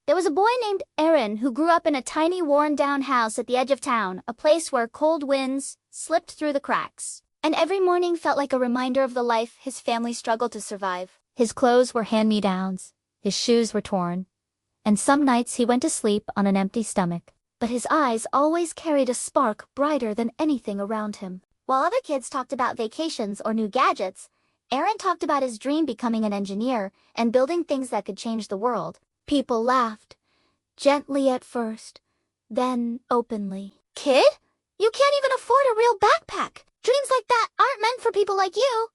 There was a boy named Aaron who grew up in a tiny worn-down house at the edge of town, a place where cold winds slipped through the cracks. And every morning felt like a reminder of the life his family struggled to survive. His clothes were hand-me-downs, his shoes were torn, and some nights he went to sleep on an empty stomach. But his eyes always carried a spark brighter than anything around him. While other kids talked about vacations or new gadgets, Aaron talked about his dream becoming an engineer and building things that could change the world. People laughed, gently at first, then openly. "Kid, you can't even afford a real backpack. Dreams like that aren't meant for people like you."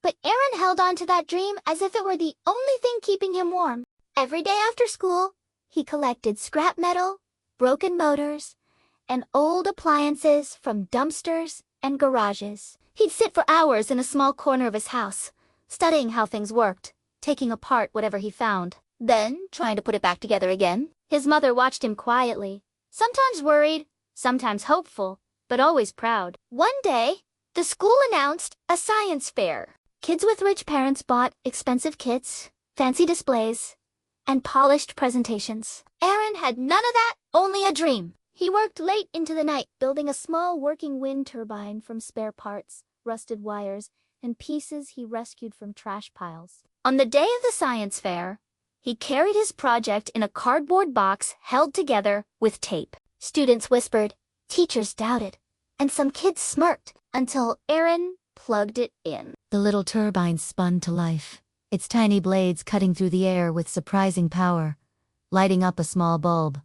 But Aaron held on to that dream as if it were the only thing keeping him warm. Every day after school, he collected scrap metal, broken motors, and old appliances from dumpsters and garages. He'd sit for hours in a small corner of his house, studying how things worked, taking apart whatever he found, then trying to put it back together again. His mother watched him quietly, sometimes worried, sometimes hopeful, but always proud. One day, the school announced a science fair. Kids with rich parents bought expensive kits, fancy displays, and polished presentations. Aaron had none of that, only a dream. He worked late into the night building a small working wind turbine from spare parts, rusted wires, and pieces he rescued from trash piles. On the day of the science fair, he carried his project in a cardboard box held together with tape. Students whispered, teachers doubted, and some kids smirked until Aaron plugged it in. The little turbine spun to life, its tiny blades cutting through the air with surprising power, lighting up a small bulb.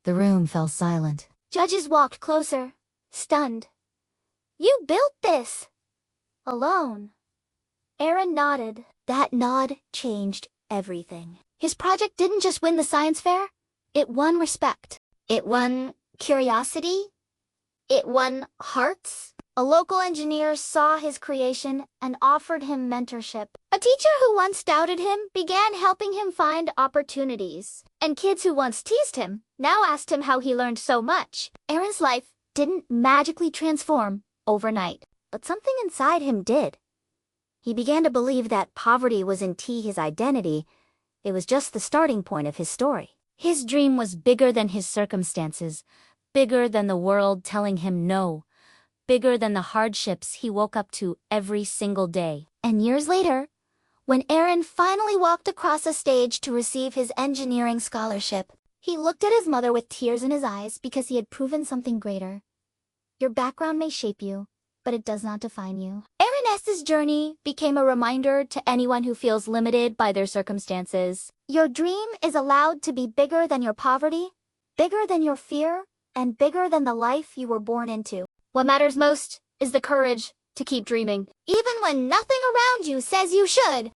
The room fell silent. Judges walked closer, stunned. "You built this alone." Aaron nodded. That nod changed everything. His project didn't just win the science fair, it won respect. It won curiosity. It won hearts. A local engineer saw his creation and offered him mentorship. A teacher who once doubted him began helping him find opportunities. And kids who once teased him now asked him how he learned so much. Aaron's life didn't magically transform overnight, but something inside him did. He began to believe that poverty wasn't his identity, it was just the starting point of his story. His dream was bigger than his circumstances, bigger than the world telling him no, bigger than the hardships he woke up to every single day. And years later, when Aaron finally walked across a stage to receive his engineering scholarship, he looked at his mother with tears in his eyes because he had proven something greater. Your background may shape you, but it does not define you. Aaron S.'s journey became a reminder to anyone who feels limited by their circumstances. Your dream is allowed to be bigger than your poverty, bigger than your fear, and bigger than the life you were born into. What matters most is the courage to keep dreaming, even when nothing around you says you should.